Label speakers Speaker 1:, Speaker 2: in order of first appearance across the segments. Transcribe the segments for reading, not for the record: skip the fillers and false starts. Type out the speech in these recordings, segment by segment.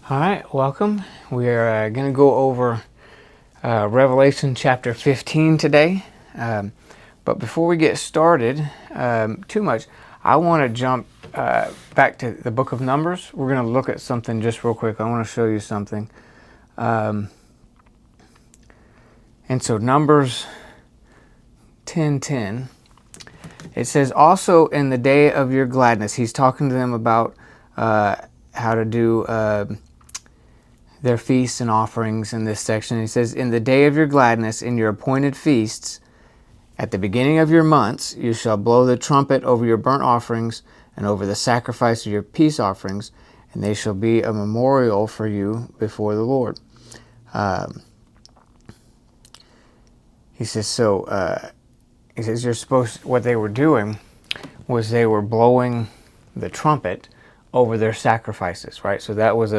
Speaker 1: All right, welcome. We're going to go over Revelation chapter 15 today. But before we get started too much, I want to jump back to the book of Numbers. We're going to look at something just real quick. I want to show you something. And so Numbers 10:10, it says, also in the day of your gladness. He's talking to them about how to do their feasts and offerings in this section. He says, in the day of your gladness, in your appointed feasts, at the beginning of your months, you shall blow the trumpet over your burnt offerings and over the sacrifice of your peace offerings, and they shall be a memorial for you before the Lord. He says, you're supposed, what they were doing was they were blowing the trumpet over their sacrifices, right? So that was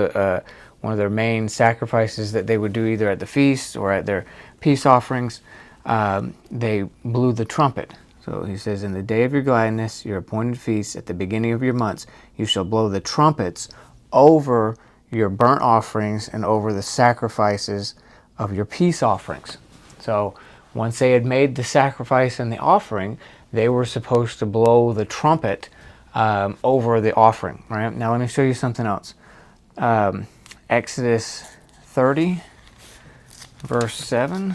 Speaker 1: one of their main sacrifices that they would do either at the feast or at their peace offerings. They blew the trumpet. So he says, in the day of your gladness, your appointed feast, at the beginning of your months, you shall blow the trumpets over your burnt offerings and over the sacrifices of your peace offerings. So once they had made the sacrifice and the offering, they were supposed to blow the trumpet over the offering, right? Now let me show you something else. Exodus 30, verse 7.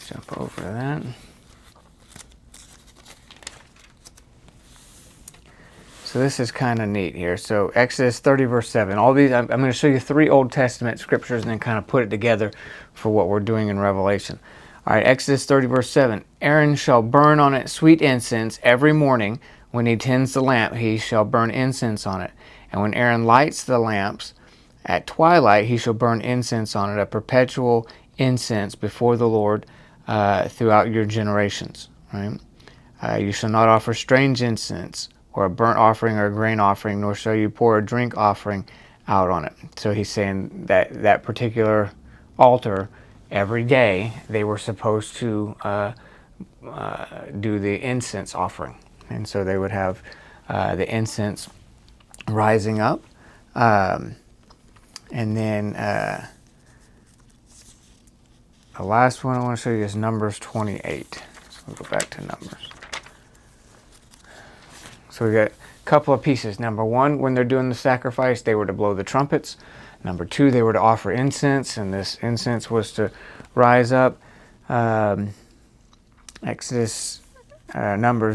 Speaker 1: Jump over to that. So this is kind of neat here. So Exodus 30, verse 7. All these, I'm going to show you 3 Old Testament scriptures and then kind of put it together for what we're doing in Revelation. All right, Exodus 30, verse 7. Aaron shall burn on it sweet incense every morning. When he tends the lamp, he shall burn incense on it. And when Aaron lights the lamps at twilight, he shall burn incense on it, a perpetual incense before the Lord throughout your generations. Right? You shall not offer strange incense or a burnt offering or a grain offering, nor shall you pour a drink offering out on it. So he's saying that that particular altar, every day, they were supposed to do the incense offering. And so they would have the incense rising up. And then the last one I want to show you is Numbers 28. So we'll go back to Numbers. So we got a couple of pieces. Number one, when they're doing the sacrifice, they were to blow the trumpets. Number two, they were to offer incense, and this incense was to rise up. Numbers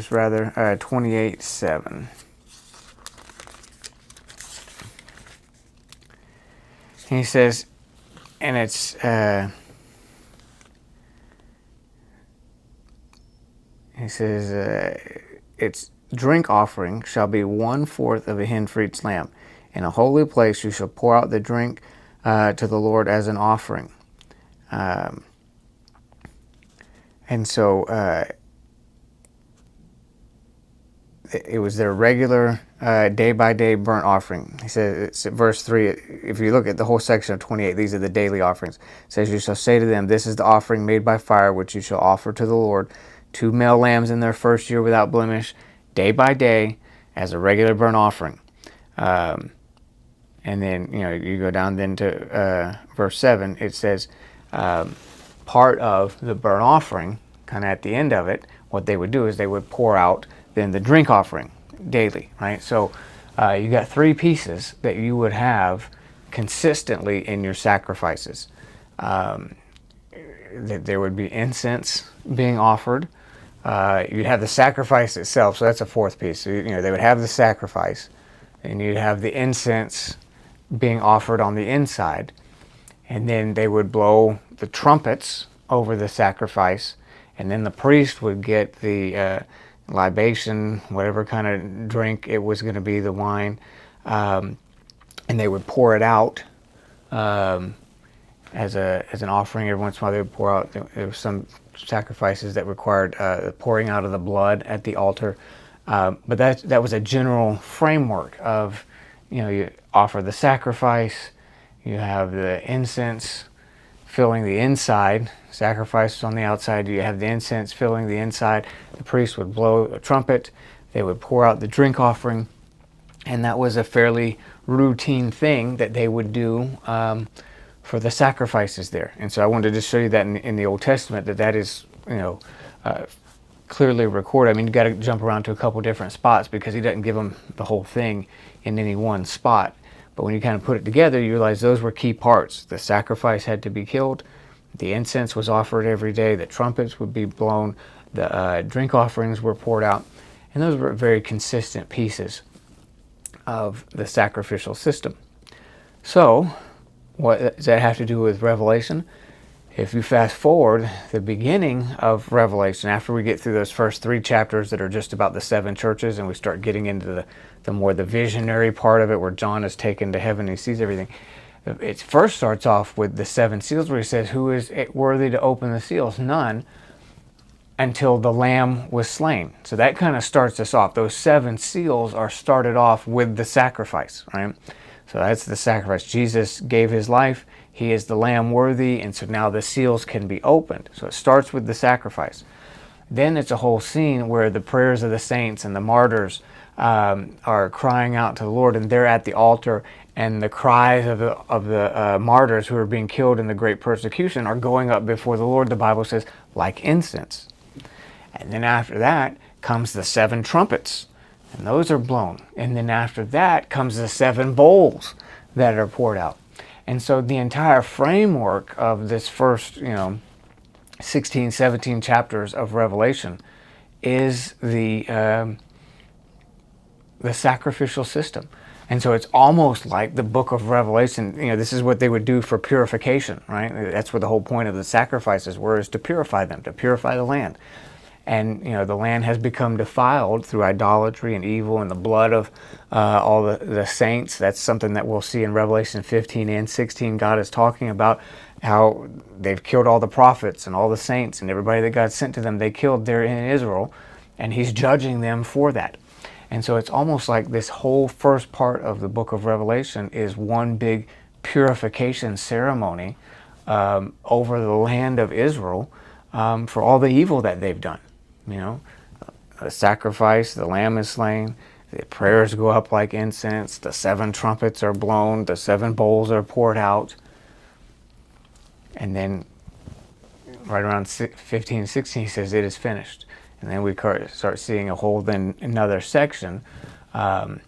Speaker 1: 28:7. He says, and its drink offering shall be 1/4 of a hin for each lamb. In a holy place you shall pour out the drink to the Lord as an offering. And so it was their regular day-by-day burnt offering. He says, it's verse 3, if you look at the whole section of 28, these are the daily offerings. It says, you shall say to them, this is the offering made by fire, which you shall offer to the Lord, 2 male lambs in their first year without blemish, day by day, as a regular burnt offering. And then, you go down then to verse 7, it says, part of the burnt offering, kind of at the end of it, what they would do is they would pour out then the drink offering daily, right? So you got 3 pieces that you would have consistently in your sacrifices. There would be incense being offered. You'd have the sacrifice itself, so that's a 4th piece. So, they would have the sacrifice, and you'd have the incense being offered on the inside, and then they would blow the trumpets over the sacrifice, and then the priest would get the libation, whatever kind of drink it was going to be, the wine, and they would pour it out as an offering. Every once in a while they would pour out. There were some sacrifices that required pouring out of the blood at the altar, but that was a general framework of, you offer the sacrifice, you have the incense filling the inside, sacrifices on the outside, you have the incense filling the inside. The priest would blow a trumpet, they would pour out the drink offering, and that was a fairly routine thing that they would do for the sacrifices there. And so I wanted to show you that in the Old Testament, that is, clearly recorded. I mean, you got to jump around to a couple different spots because he doesn't give them the whole thing in any one spot. But when you kind of put it together, you realize those were key parts. The sacrifice had to be killed. The incense was offered every day. The trumpets would be blown. The drink offerings were poured out. And those were very consistent pieces of the sacrificial system. So, what does that have to do with Revelation? If you fast forward the beginning of Revelation, after we get through those first 3 chapters that are just about the 7 churches, and we start getting into the more the visionary part of it, where John is taken to heaven and he sees everything, it first starts off with the 7 seals, where he says, who is worthy to open the seals? None, until the Lamb was slain. So that kind of starts us off. Those 7 seals are started off with the sacrifice, right? So that's the sacrifice. Jesus gave his life. He is the Lamb worthy, and so now the seals can be opened. So it starts with the sacrifice. Then it's a whole scene where the prayers of the saints and the martyrs are crying out to the Lord, and they're at the altar, and the cries of the martyrs who are being killed in the great persecution are going up before the Lord, the Bible says, like incense. And then after that comes the 7 trumpets, and those are blown. And then after that comes the 7 bowls that are poured out. And so the entire framework of this first, 16, 17 chapters of Revelation is the sacrificial system. And so it's almost like the book of Revelation, this is what they would do for purification, right? That's what the whole point of the sacrifices were, is to purify them, to purify the land. And, the land has become defiled through idolatry and evil and the blood of all the saints. That's something that we'll see in Revelation 15 and 16. God is talking about how they've killed all the prophets and all the saints and everybody that God sent to them, they killed there in Israel. And he's judging them for that. And so it's almost like this whole first part of the book of Revelation is one big purification ceremony over the land of Israel for all the evil that they've done. The sacrifice, the Lamb is slain, the prayers go up like incense, the 7 trumpets are blown, the 7 bowls are poured out. And then right around 15, 16, he says, it is finished. And then we start seeing a whole, then another section, down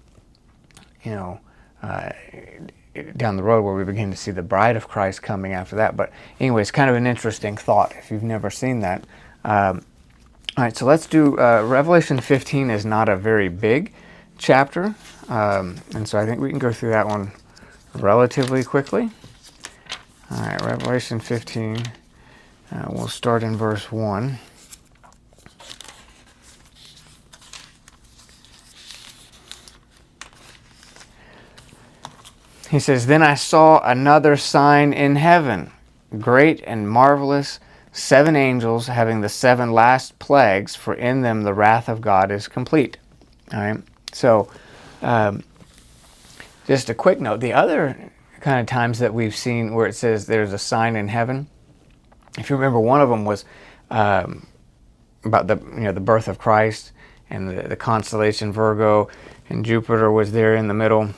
Speaker 1: the road where we begin to see the bride of Christ coming after that. But anyway, it's kind of an interesting thought if you've never seen that. All right, so let's do, Revelation 15 is not a very big chapter, and so I think we can go through that one relatively quickly. All right, Revelation 15, we'll start in verse 1. He says, then I saw another sign in heaven, great and marvelous, 7 angels having the 7 last plagues, for in them the wrath of God is complete. All right. So, just a quick note. The other kind of times that we've seen where it says there's a sign in heaven, if you remember, one of them was about the birth of Christ and the constellation Virgo, and Jupiter was there in the middle,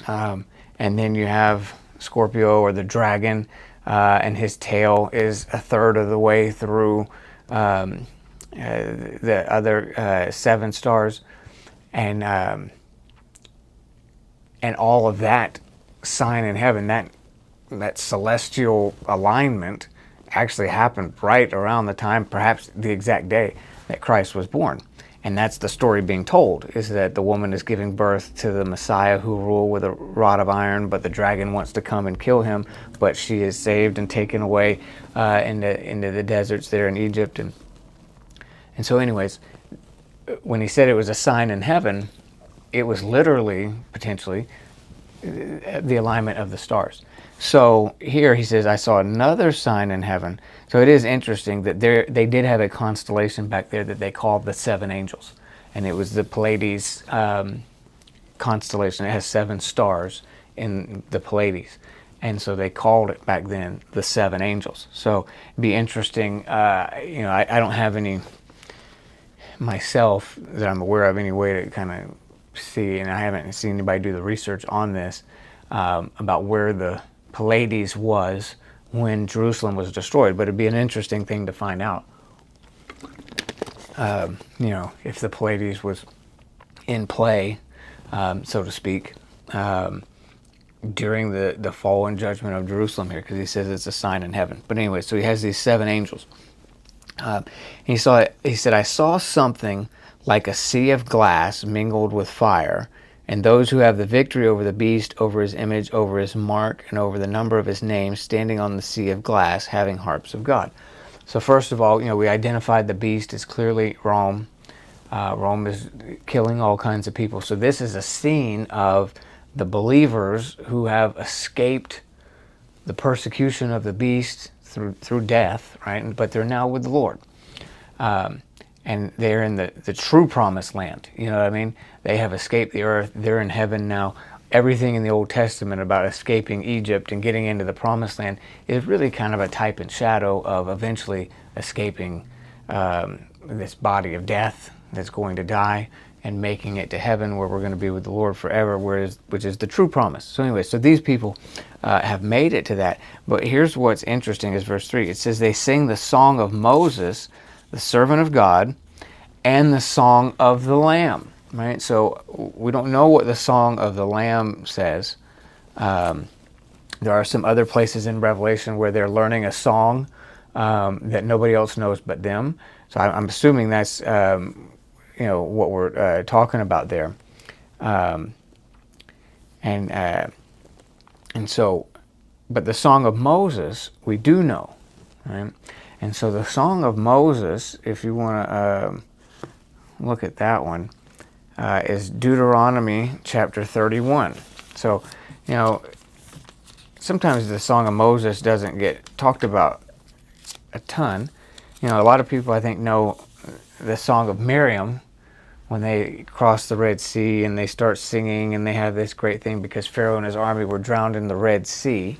Speaker 1: and then you have Scorpio, or the dragon. And his tail is a third of the way through the other 7 stars, and all of that sign in heaven, that celestial alignment, actually happened right around the time, perhaps the exact day, that Christ was born. And that's the story being told, is that the woman is giving birth to the Messiah who will rule with a rod of iron, but the dragon wants to come and kill him, but she is saved and taken away into the deserts there in Egypt. And so anyways, when he said it was a sign in heaven, it was literally, potentially, the alignment of the stars. So here he says, I saw another sign in heaven. So it is interesting that they did have a constellation back there that they called the 7 angels. And it was the Pleiades constellation. It has 7 stars in the Pleiades. And so they called it back then the 7 angels. So it'd be interesting. I don't have any myself that I'm aware of any way to kind of see, and I haven't seen anybody do the research on this, about where the Pleiades was when Jerusalem was destroyed, but it'd be an interesting thing to find out. If the Pleiades was in play, so to speak, during the fall and judgment of Jerusalem here, because he says it's a sign in heaven. But anyway, so he has these 7 angels. He said, I saw something like a sea of glass mingled with fire, and those who have the victory over the beast, over his image, over his mark, and over the number of his name, standing on the sea of glass, having harps of God. So first of all, we identified the beast as clearly Rome. Rome is killing all kinds of people. So this is a scene of the believers who have escaped the persecution of the beast through death, right? But they're now with the Lord. And they're in the true promised land. You know what I mean? They have escaped the earth. They're in heaven now. Everything in the Old Testament about escaping Egypt and getting into the promised land is really kind of a type and shadow of eventually escaping this body of death that's going to die and making it to heaven, where we're going to be with the Lord forever, which is the true promise. So anyway, so these people have made it to that. But here's what's interesting is verse 3. It says they sing the song of Moses, the servant of God, and the song of the Lamb. Right? So we don't know what the song of the Lamb says. There are some other places in Revelation where they're learning a song that nobody else knows but them. So I'm assuming that's what we're talking about there. And so, but the song of Moses we do know, right? And so the song of Moses, if you want to look at that one, is Deuteronomy chapter 31. So, sometimes the song of Moses doesn't get talked about a ton. A lot of people I think know the song of Miriam when they cross the Red Sea and they start singing and they have this great thing because Pharaoh and his army were drowned in the Red Sea.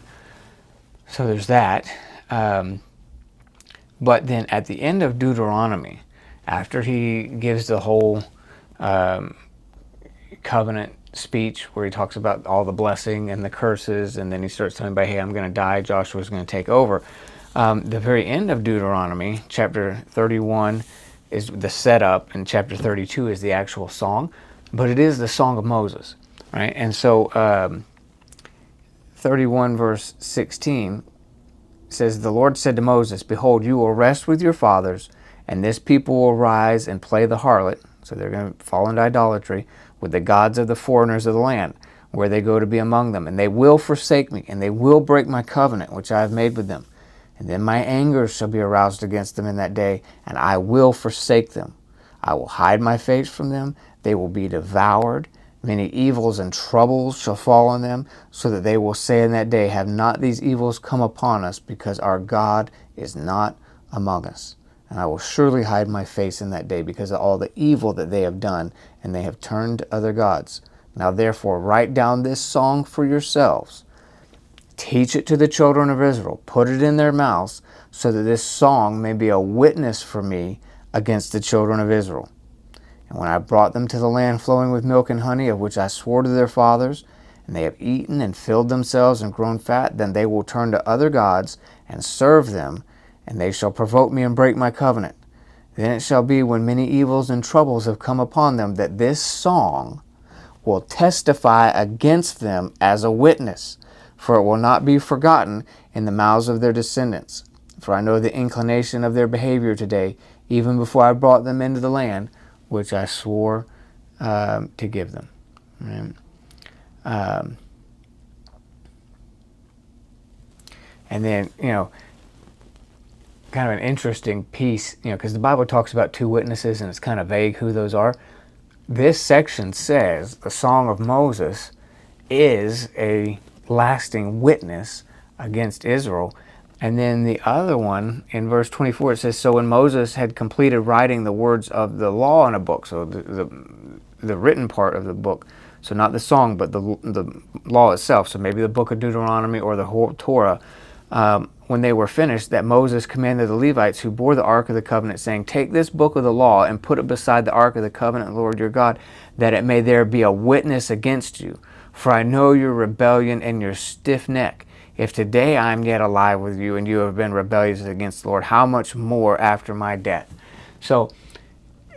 Speaker 1: So there's that. But then at the end of Deuteronomy, after he gives the whole covenant speech where he talks about all the blessing and the curses, and then he starts telling about, hey, I'm going to die, Joshua's going to take over. The very end of Deuteronomy, chapter 31, is the setup, and chapter 32 is the actual song, but it is the song of Moses, right? And so 31 verse 16 says, the Lord said to Moses, behold, you will rest with your fathers, and this people will rise and play the harlot, so they're going to fall into idolatry, with the gods of the foreigners of the land, where they go to be among them. And they will forsake me, and they will break my covenant, which I have made with them. And then my anger shall be aroused against them in that day, and I will forsake them. I will hide my face from them. They will be devoured. Many evils and troubles shall fall on them, so that they will say in that day, have not these evils come upon us, because our God is not among us? And I will surely hide my face in that day because of all the evil that they have done, and they have turned to other gods. Now therefore write down this song for yourselves. Teach it to the children of Israel. Put it in their mouths, so that this song may be a witness for me against the children of Israel. And when I brought them to the land flowing with milk and honey, of which I swore to their fathers, and they have eaten and filled themselves and grown fat, then they will turn to other gods and serve them, and they shall provoke me and break my covenant. Then it shall be, when many evils and troubles have come upon them, that this song will testify against them as a witness, for it will not be forgotten in the mouths of their descendants. For I know the inclination of their behavior today, even before I brought them into the land, which I swore to give them. Right? And then, kind of an interesting piece, because the Bible talks about 2 witnesses and it's kind of vague who those are. This section says the Song of Moses is a lasting witness against Israel. And then the other one, in verse 24, it says, so when Moses had completed writing the words of the law in a book, so the written part of the book, so not the song, but the law itself, so maybe the book of Deuteronomy or the whole Torah, when they were finished, that Moses commanded the Levites who bore the Ark of the Covenant, saying, take this book of the law and put it beside the Ark of the Covenant, Lord your God, that it may there be a witness against you. For I know your rebellion and your stiff neck. If today I am yet alive with you, and you have been rebellious against the Lord, how much more after my death? So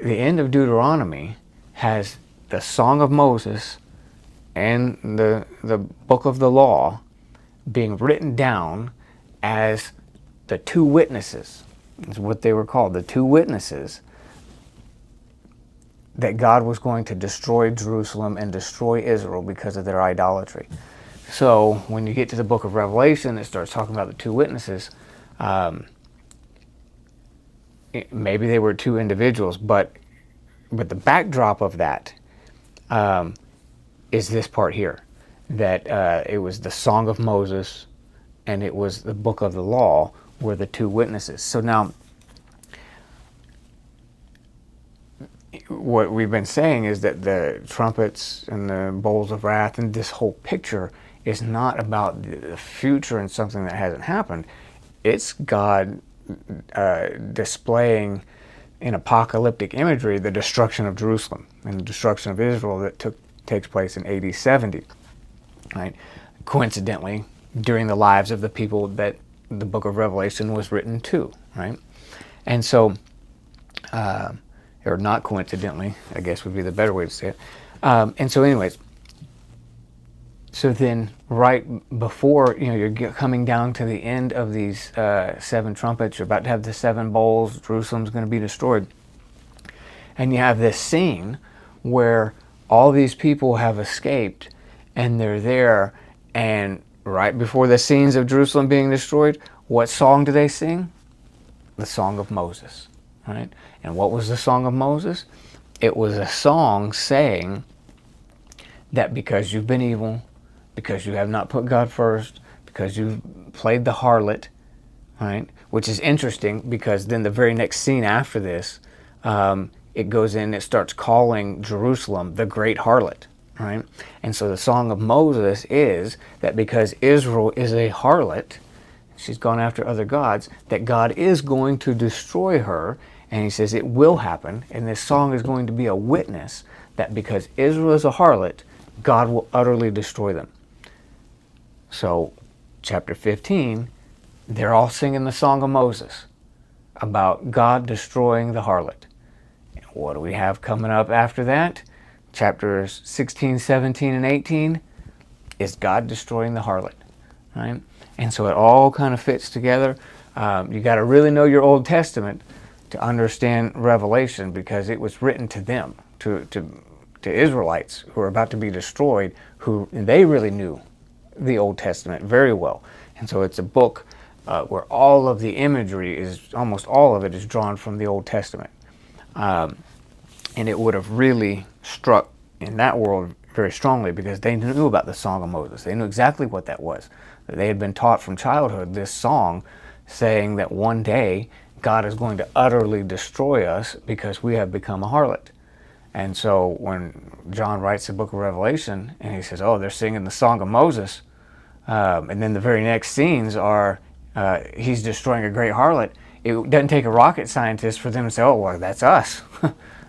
Speaker 1: the end of Deuteronomy has the Song of Moses and the book of the law being written down as the two witnesses. Is what they were called, the two witnesses, that God was going to destroy Jerusalem and destroy Israel because of their idolatry. So when you get to the book of Revelation, it starts talking about the two witnesses. Maybe they were two individuals, but the backdrop of that is this part here, that it was the Song of Moses and it was the book of the law were the two witnesses. So now, what we've been saying is that the trumpets and the bowls of wrath and this whole picture is not about the future and something that hasn't happened. It's God displaying in apocalyptic imagery the destruction of Jerusalem and the destruction of Israel that takes place in AD 70. Right? Coincidentally, during the lives of the people that the book of Revelation was written to. Right? And so, or not coincidentally, I guess would be the better way to say it. And so anyways, so then right before, you're coming down to the end of these 7 trumpets, you're about to have the 7 bowls, Jerusalem's going to be destroyed. And you have this scene where all these people have escaped and they're there, and right before the scenes of Jerusalem being destroyed, what song do they sing? The Song of Moses. Right? And what was the Song of Moses? It was a song saying that because you've been evil, because you have not put God first, because you've played the harlot, right? Which is interesting because then the very next scene after this, it goes in, it starts calling Jerusalem the great harlot, right? And so the Song of Moses is that because Israel is a harlot, she's gone after other gods, that God is going to destroy her. And he says it will happen, and this song is going to be a witness that because Israel is a harlot, God will utterly destroy them. So, chapter 15, they're all singing the Song of Moses about God destroying the harlot. And what do we have coming up after that? Chapters 16, 17, and 18 is God destroying the harlot. Right? And so it all kind of fits together. You got to really know your Old Testament to understand Revelation, because it was written to them, to Israelites who are about to be destroyed, and they really knew the Old Testament very well. And so it's a book where all of the imagery almost all of it is drawn from the Old Testament. And it would have really struck in that world very strongly because they knew about the Song of Moses. They knew exactly what that was. They had been taught from childhood this song saying that one day God is going to utterly destroy us because we have become a harlot. And so when John writes the book of Revelation and he says, oh, they're singing the Song of Moses, and then the very next scenes are he's destroying a great harlot, it doesn't take a rocket scientist for them to say, oh, well, that's us.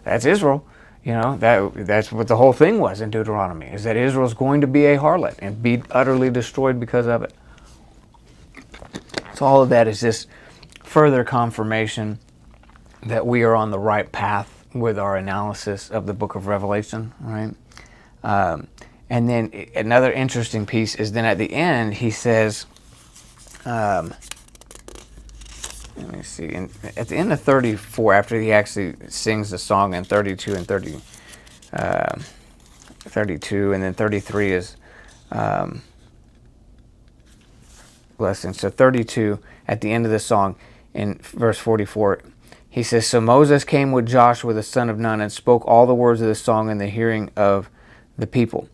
Speaker 1: That's Israel. That's what the whole thing was in Deuteronomy, is that Israel's going to be a harlot and be utterly destroyed because of it. So all of that is just further confirmation that we are on the right path with our analysis of the book of Revelation, right? And then another interesting piece is then at the end he says, let me see, at the end of 34, after he actually sings the song in 32 and 32, and then 33 is blessing. So 32, at the end of the song, in verse 44, he says, so Moses came with Joshua the son of Nun and spoke all the words of the song in the hearing of the people.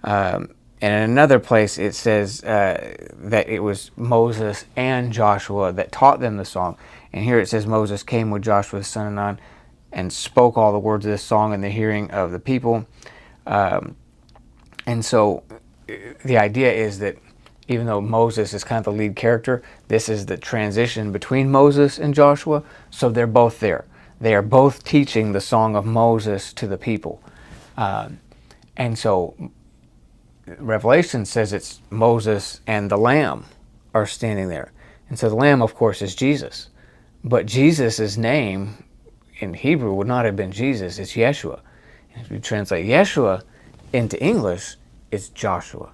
Speaker 1: And in another place it says that it was Moses and Joshua that taught them the song. And here it says Moses came with Joshua the son of Nun and spoke all the words of this song in the hearing of the people. And so the idea is that even though Moses is kind of the lead character, this is the transition between Moses and Joshua. So they're both there. They are both teaching the song of Moses to the people. And so Revelation says it's Moses and the Lamb are standing there. And so the Lamb, of course, is Jesus. But Jesus' name in Hebrew would not have been Jesus, it's Yeshua. And if you translate Yeshua into English, it's Joshua.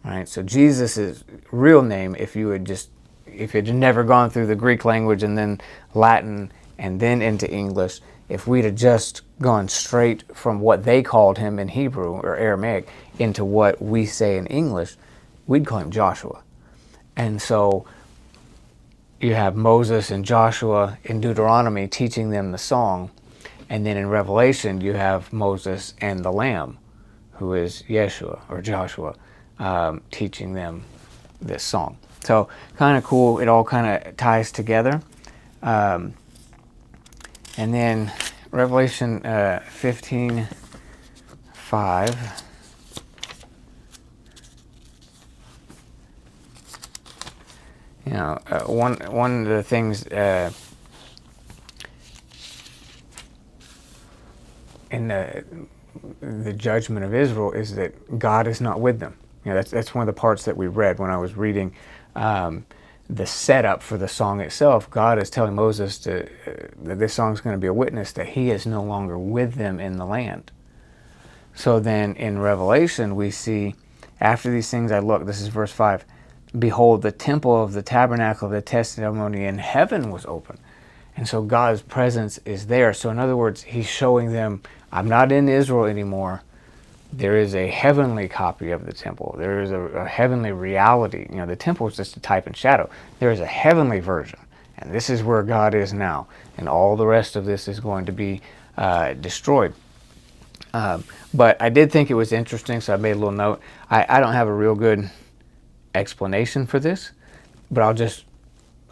Speaker 1: Right? So Jesus' real name, if you had never gone through the Greek language and then Latin and then into English, if we'd have just gone straight from what they called him in Hebrew or Aramaic into what we say in English, we'd call him Joshua. And so you have Moses and Joshua in Deuteronomy teaching them the song, and then in Revelation you have Moses and the Lamb, who is Yeshua or Joshua, teaching them this song. So kind of cool. It all kind of ties together. And then Revelation 15:5. You know, one of the things in the judgment of Israel is that God is not with them. You know, that's one of the parts that we read when I was reading the setup for the song itself. God is telling Moses that this song is going to be a witness that he is no longer with them in the land. So then in Revelation we see, after these things I looked, this is verse 5, behold, the temple of the tabernacle of the testimony in heaven was open. And so God's presence is there. So in other words, he's showing them, I'm not in Israel anymore. There is a heavenly copy of the temple. There is a heavenly reality. You know, the temple is just a type and shadow. There is a heavenly version. And this is where God is now. And all the rest of this is going to be destroyed. But I did think it was interesting, so I made a little note. I don't have a real good explanation for this, but I'll just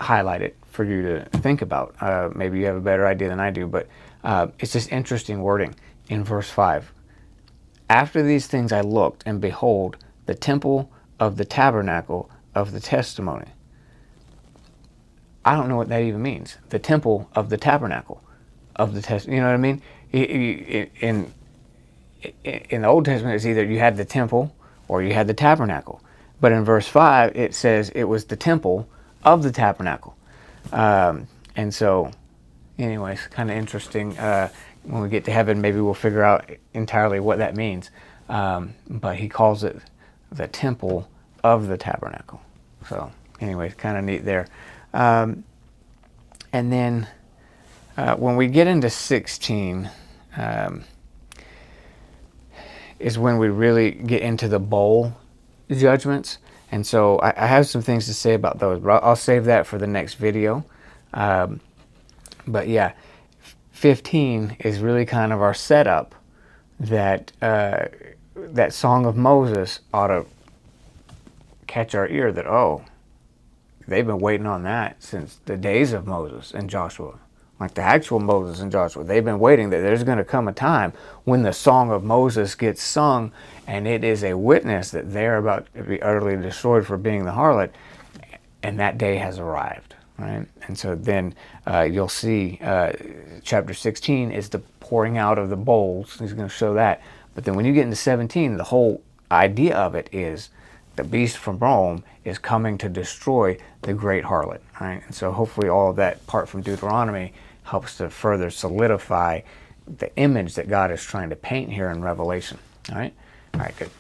Speaker 1: highlight it for you to think about. Maybe you have a better idea than I do, but it's just interesting wording in verse 5. After these things I looked, and behold, the temple of the tabernacle of the testimony. I don't know what that even means. The temple of the tabernacle of the testimony. You know what I mean? In the Old Testament, it's either you had the temple or you had the tabernacle. But in verse 5, it says it was the temple of the tabernacle. And so, anyways, kind of interesting. When we get to heaven, maybe we'll figure out entirely what that means. But he calls it the temple of the tabernacle. So, anyways, kind of neat there. And then when we get into 16, is when we really get into the bowl judgments. And so I have some things to say about those, but I'll save that for the next video. But yeah, 15 is really kind of our setup that that song of Moses ought to catch our ear, that, oh, they've been waiting on that since the days of Moses and Joshua. Like the actual Moses and Joshua, they've been waiting that there's going to come a time when the song of Moses gets sung, and it is a witness that they're about to be utterly destroyed for being the harlot, and that day has arrived, right? And so then you'll see chapter 16 is the pouring out of the bowls. He's going to show that. But then when you get into 17, the whole idea of it is the beast from Rome is coming to destroy the great harlot, right? And so hopefully all of that part from Deuteronomy helps to further solidify the image that God is trying to paint here in Revelation. All right? All right, good.